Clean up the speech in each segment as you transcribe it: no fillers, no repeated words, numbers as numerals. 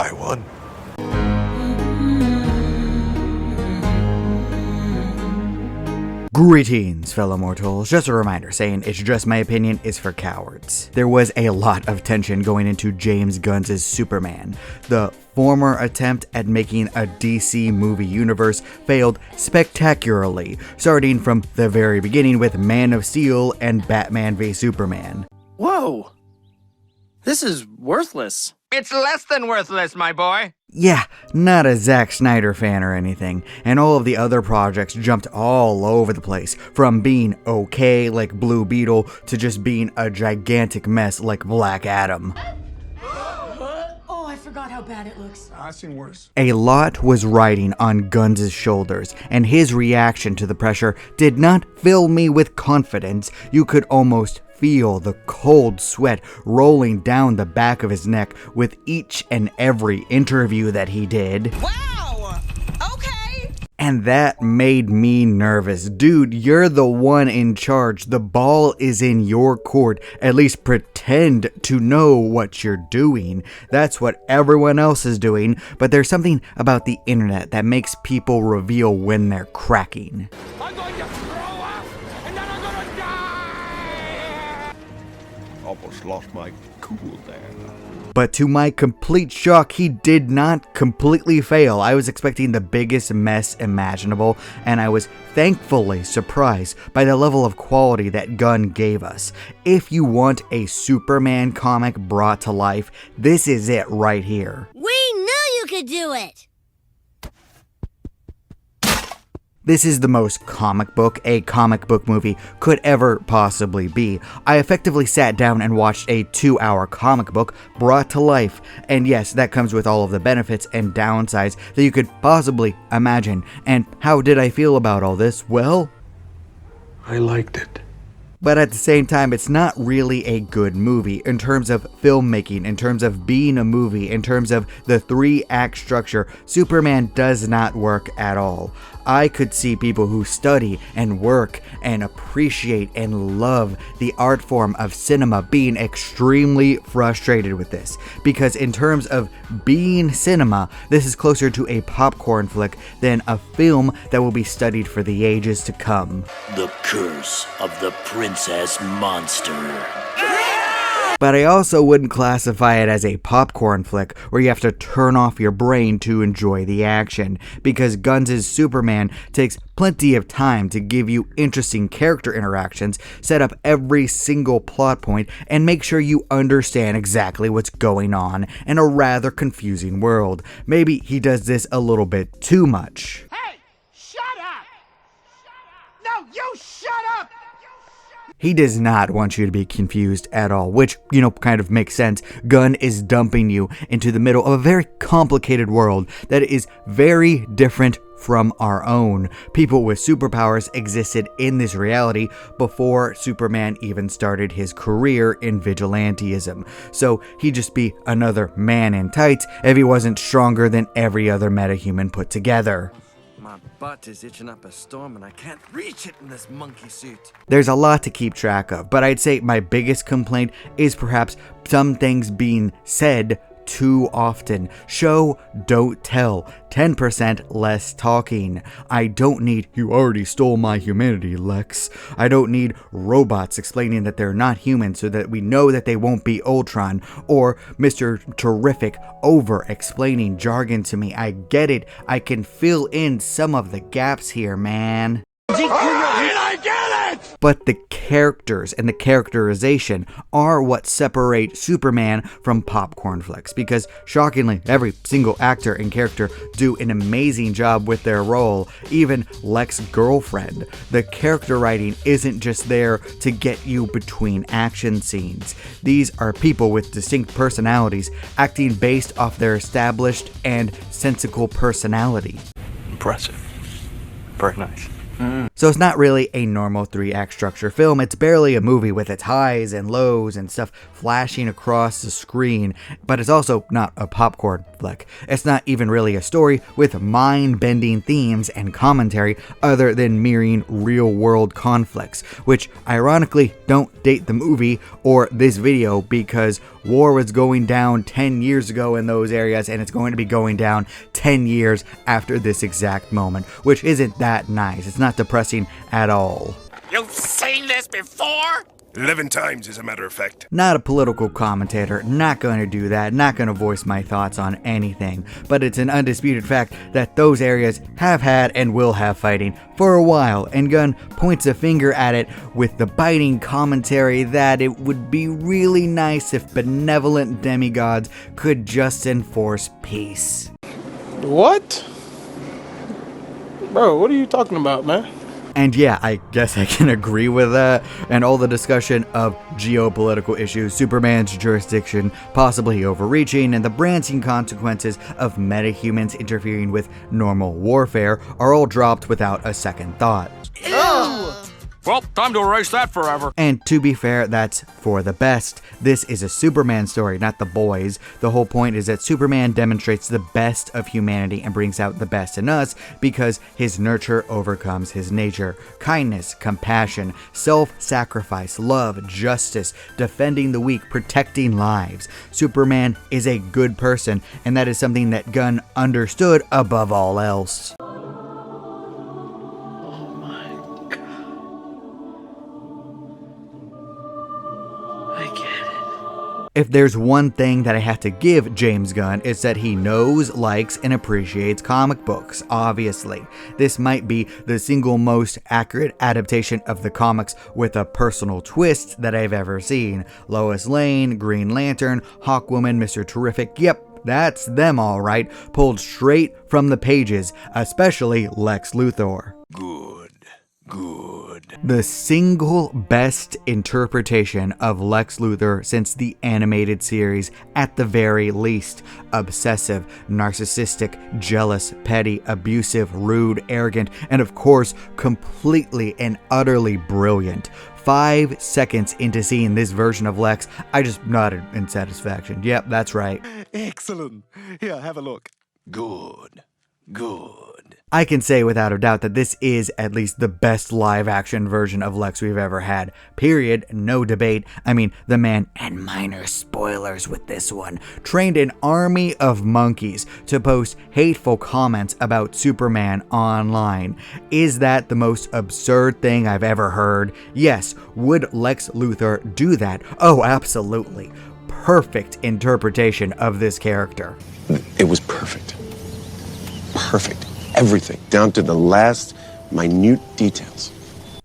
buy one. Greetings, fellow mortals. Just a reminder, saying it's just my opinion is for cowards. There was a lot of tension going into James Gunn's Superman. The former attempt at making a DC movie universe failed spectacularly, starting from the very beginning with Man of Steel and Batman v Superman. Whoa! This is worthless. It's less than worthless, my boy. Yeah, not a Zack Snyder fan or anything, and all of the other projects jumped all over the place, from being okay like Blue Beetle to just being a gigantic mess like Black Adam. Oh, I forgot how bad it looks. I've seen worse. A lot was riding on Gunn's shoulders, and his reaction to the pressure did not fill me with confidence. You could almost feel the cold sweat rolling down the back of his neck with each and every interview that he did. Wow! Okay! And that made me nervous. Dude, you're the one in charge. The ball is in your court. At least pretend to know what you're doing. That's what everyone else is doing, but there's something about the internet that makes people reveal when they're cracking. I'm going to throw up, and then I'm going to die! Almost lost my cool there. But to my complete shock, he did not completely fail. I was expecting the biggest mess imaginable, and I was thankfully surprised by the level of quality that Gunn gave us. If you want a Superman comic brought to life, this is it right here. We knew you could do it! This is the most comic book a comic book movie could ever possibly be. I effectively sat down and watched a 2-hour comic book brought to life. And yes, that comes with all of the benefits and downsides that you could possibly imagine. And how did I feel about all this? Well, I liked it. but at the same time, it's not really a good movie in terms of filmmaking, in terms of being a movie, in terms of the 3-act structure. Superman does not work at all. I could see people who study and work and appreciate and love the art form of cinema being extremely frustrated with this, because in terms of being cinema, this is closer to a popcorn flick than a film that will be studied for the ages to come. The Curse of the Princess Monster. But I also wouldn't classify it as a popcorn flick where you have to turn off your brain to enjoy the action, because Gunn's Superman takes plenty of time to give you interesting character interactions, set up every single plot point, and make sure you understand exactly what's going on in a rather confusing world. Maybe he does this a little bit too much. Hey, shut up! No, you shut up! He does not want you to be confused at all, which, kind of makes sense. Gunn is dumping you into the middle of a very complicated world that is very different from our own. People with superpowers existed in this reality before Superman even started his career in vigilantism. So he'd just be another man in tights if he wasn't stronger than every other metahuman put together. My butt is itching up a storm and I can't reach it in this monkey suit. There's a lot to keep track of, but I'd say my biggest complaint is perhaps some things being said too often. Show, don't tell. 10% less talking. I don't need, "You already stole my humanity, Lex." I don't need robots explaining that they're not human so that we know that they won't be Ultron, or Mr. Terrific over-explaining jargon to me. I get it. I can fill in some of the gaps here, man. But the characters and the characterization are what separate Superman from popcorn flicks, because shockingly, every single actor and character do an amazing job with their role, even Lex's girlfriend. The character writing isn't just there to get you between action scenes. These are people with distinct personalities, acting based off their established and sensical personality. Impressive. Very nice. So it's not really a normal 3-act structure film. It's barely a movie with its highs and lows and stuff flashing across the screen, but it's also not a popcorn flick. It's not even really a story with mind-bending themes and commentary other than mirroring real-world conflicts, which ironically don't date the movie or this video because war was going down 10 years ago in those areas, and it's going to be going down 10 years after this exact moment, which isn't that nice. It's not depressing at all. You've seen this before? 11 times, as a matter of fact. Not a political commentator, not going to do that, not going to voice my thoughts on anything, but it's an undisputed fact that those areas have had and will have fighting for a while, and Gunn points a finger at it with the biting commentary that it would be really nice if benevolent demigods could just enforce peace. What? Bro, what are you talking about, man? And yeah, I guess I can agree with that, and all the discussion of geopolitical issues, Superman's jurisdiction possibly overreaching, and the branching consequences of metahumans interfering with normal warfare are all dropped without a second thought. Well, time to erase that forever. And to be fair, that's for the best. This is a Superman story, not The Boys. The whole point is that Superman demonstrates the best of humanity and brings out the best in us because his nurture overcomes his nature. Kindness, compassion, self-sacrifice, love, justice, defending the weak, protecting lives. Superman is a good person, and that is something that Gunn understood above all else. If there's one thing that I have to give James Gunn, it's that he knows, likes, and appreciates comic books, obviously. This might be the single most accurate adaptation of the comics with a personal twist that I've ever seen. Lois Lane, Green Lantern, Hawkwoman, Mr. Terrific, yep, that's them all right, pulled straight from the pages, especially Lex Luthor. Good. The single best interpretation of Lex Luthor since the animated series, at the very least. Obsessive, narcissistic, jealous, petty, abusive, rude, arrogant, and of course, completely and utterly brilliant. 5 seconds into seeing this version of Lex, I just nodded in satisfaction. Yep, that's right. Excellent. Here, have a look. Good. I can say without a doubt that this is at least the best live-action version of Lex we've ever had. Period. No debate. I mean, the man, and minor spoilers with this one, trained an army of monkeys to post hateful comments about Superman online. Is that the most absurd thing I've ever heard? Yes. Would Lex Luthor do that? Oh, absolutely. Perfect interpretation of this character. It was perfect. Perfect. Everything, down to the last minute details.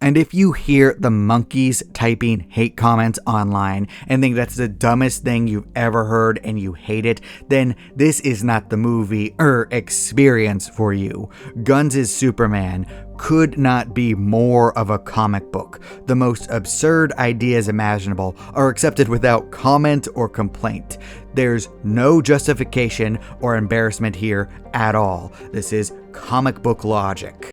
And if you hear the monkeys typing hate comments online and think that's the dumbest thing you've ever heard and you hate it, then this is not the movie or experience for you. Gunn's Superman could not be more of a comic book. The most absurd ideas imaginable are accepted without comment or complaint. There's no justification or embarrassment here at all. This is comic book logic.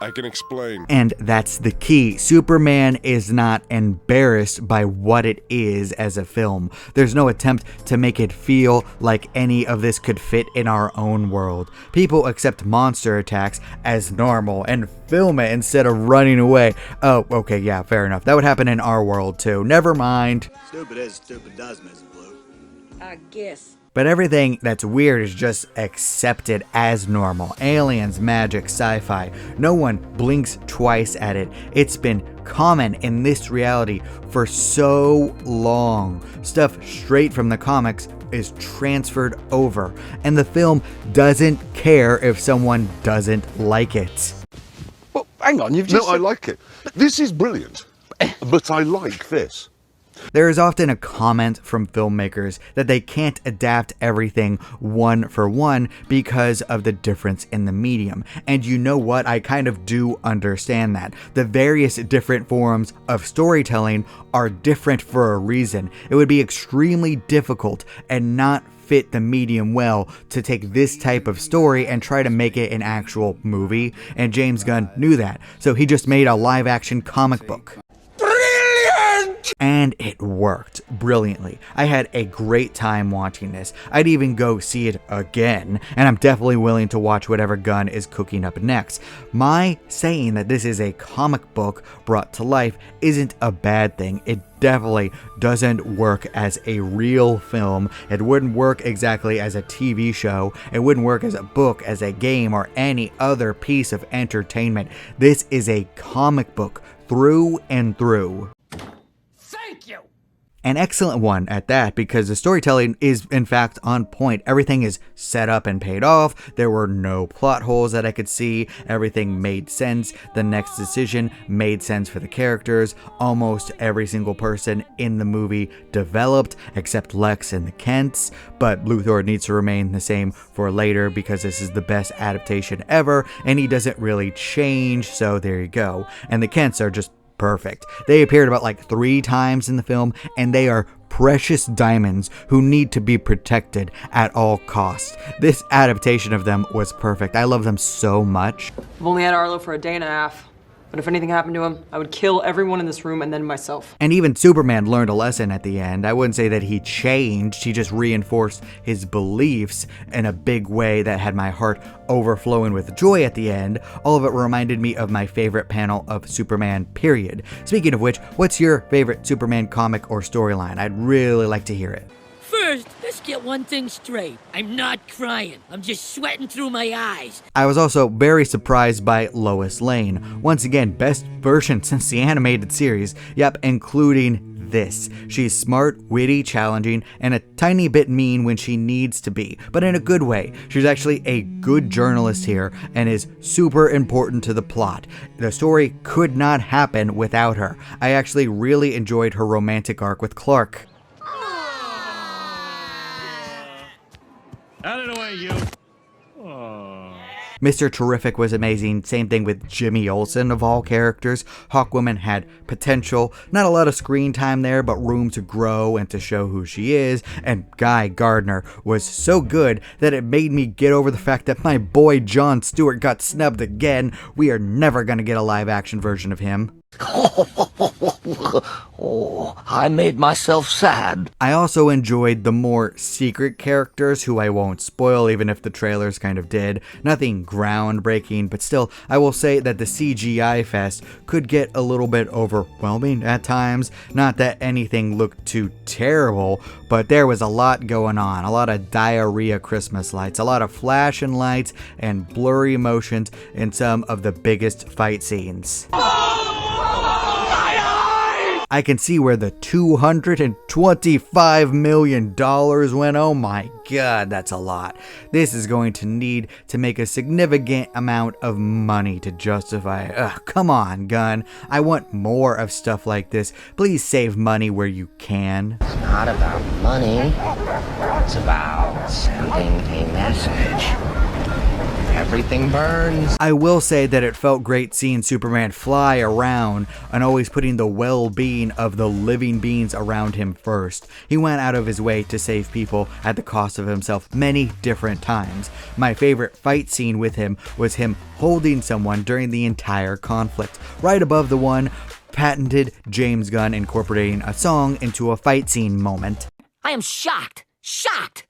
I can explain. And that's the key. Superman is not embarrassed by what it is as a film. There's no attempt to make it feel like any of this could fit in our own world. People accept monster attacks as normal and film it instead of running away. Oh, okay, yeah, fair enough. That would happen in our world too. Never mind. Stupid is stupid does, Mrs. Blue. I guess. But everything that's weird is just accepted as normal. Aliens, magic, sci-fi. No one blinks twice at it. It's been common in this reality for so long. Stuff straight from the comics is transferred over, and the film doesn't care if someone doesn't like it. Well, hang on, you've just... No, I like it. This is brilliant. But I like this. There is often a comment from filmmakers that they can't adapt everything one for one because of the difference in the medium. And you know what? I kind of do understand that. The various different forms of storytelling are different for a reason. It would be extremely difficult and not fit the medium well to take this type of story and try to make it an actual movie, and James Gunn knew that, so he just made a live-action comic book. And it worked brilliantly. I had a great time watching this. I'd even go see it again, and I'm definitely willing to watch whatever Gunn is cooking up next. My saying that this is a comic book brought to life isn't a bad thing. It definitely doesn't work as a real film. It wouldn't work exactly as a TV show. It wouldn't work as a book, as a game, or any other piece of entertainment. This is a comic book through and through. Thank you! An excellent one at that, because the storytelling is in fact on point. Everything is set up and paid off. There were no plot holes that I could see. Everything made sense. The next decision made sense for the characters. Almost every single person in the movie developed, except Lex and the Kents. But Luthor needs to remain the same for later because this is the best adaptation ever, and he doesn't really change, so there you go. And the Kents are just perfect. They appeared about like 3 times in the film, and they are precious diamonds who need to be protected at all costs. This adaptation of them was perfect. I love them so much. I've only had Arlo for a day and a half, but if anything happened to him, I would kill everyone in this room and then myself. And even Superman learned a lesson at the end. I wouldn't say that he changed, he just reinforced his beliefs in a big way that had my heart overflowing with joy at the end. All of it reminded me of my favorite panel of Superman, period. Speaking of which, what's your favorite Superman comic or storyline? I'd really like to hear it. First, let's get one thing straight. I'm not crying. I'm just sweating through my eyes. I was also very surprised by Lois Lane. Once again, best version since the animated series. Yep, including this. She's smart, witty, challenging, and a tiny bit mean when she needs to be, but in a good way. She's actually a good journalist here and is super important to the plot. The story could not happen without her. I actually really enjoyed her romantic arc with Clark. Out of the way, you. Mr. Terrific was amazing. Same thing with Jimmy Olsen, of all characters. Hawkwoman had potential. Not a lot of screen time there, but room to grow and to show who she is. And Guy Gardner was so good that it made me get over the fact that my boy Jon Stewart got snubbed again. We are never going to get a live-action version of him. Oh, I made myself sad. I also enjoyed the more secret characters who I won't spoil, even if the trailers kind of did. Nothing groundbreaking, but still, I will say that the CGI fest could get a little bit overwhelming at times. Not that anything looked too terrible, but there was a lot going on. A lot of diarrhea Christmas lights, a lot of flashing lights, and blurry motions in some of the biggest fight scenes. I can see where the $225 million went. Oh my god, that's a lot. This is going to need to make a significant amount of money to justify it. Ugh, come on, Gunn. I want more of stuff like this. Please save money where you can. It's not about money. It's about sending a message. Everything burns. I will say that it felt great seeing Superman fly around and always putting the well-being of the living beings around him first. He went out of his way to save people at the cost of himself many different times. My favorite fight scene with him was him holding someone during the entire conflict, right above the one patented James Gunn incorporating a song into a fight scene moment. I am shocked. Shocked.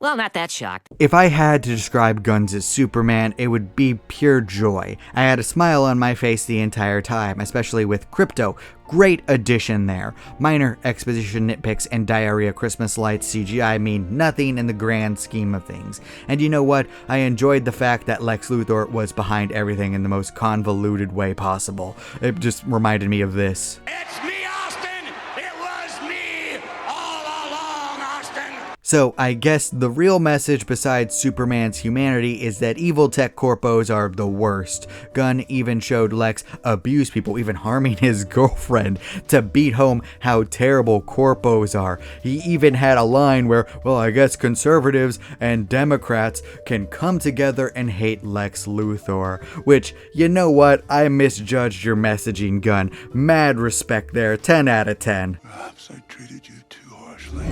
Well, not that shocked. If I had to describe Gunn's Superman, it would be pure joy. I had a smile on my face the entire time, especially with Crypto. Great addition there. Minor exposition nitpicks and diarrhea Christmas lights CGI mean nothing in the grand scheme of things. And you know what? I enjoyed the fact that Lex Luthor was behind everything in the most convoluted way possible. It just reminded me of this. It's me, Austin! It was me all along, Austin! So I guess the real message besides Superman's humanity is that evil tech corpos are the worst. Gunn even showed Lex abuse people, even harming his girlfriend, to beat home how terrible corpos are. He even had a line where, well, I guess conservatives and Democrats can come together and hate Lex Luthor. Which, you know what? I misjudged your messaging, Gunn. Mad respect there, 10 out of 10. Perhaps I treated you too harshly.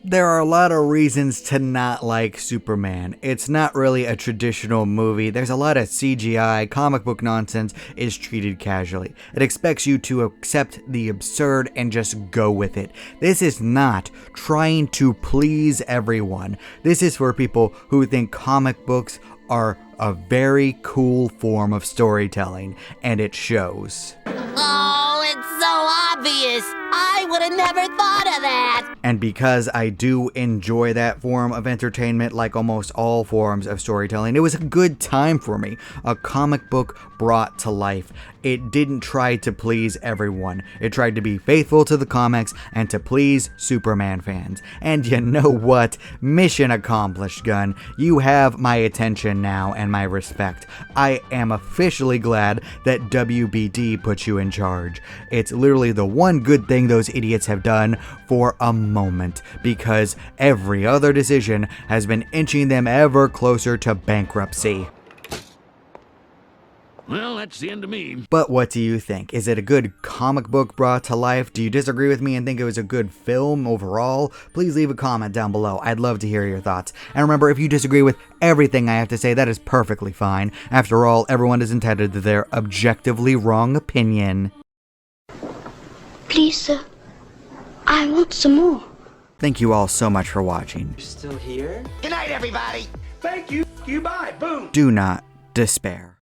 There are a lot of reasons to not like Superman. It's not really a traditional movie. There's a lot of CGI, comic book nonsense is treated casually. It expects you to accept the absurd and just go with it. This is not trying to please everyone. This is for people who think comic books are a very cool form of storytelling, and it shows. Oh, it's so obvious. I would have never thought of that. And because I do enjoy that form of entertainment, like almost all forms of storytelling, it was a good time for me. A comic book brought to life. It didn't try to please everyone. It tried to be faithful to the comics and to please Superman fans. And you know what? Mission accomplished, Gunn. You have my attention now and my respect. I am officially glad that WBD put you in charge. It's literally the one good thing those idiots have done for a moment, because every other decision has been inching them ever closer to bankruptcy. Well, that's the end of me. But what do you think? Is it a good comic book brought to life? Do you disagree with me and think it was a good film overall? Please leave a comment down below. I'd love to hear your thoughts. And remember, if you disagree with everything I have to say, that is perfectly fine. After all, everyone is entitled to their objectively wrong opinion. Please, sir. I want some more. Thank you all so much for watching. You're still here? Good night, everybody. Thank you. You bye. Boom. Do not despair.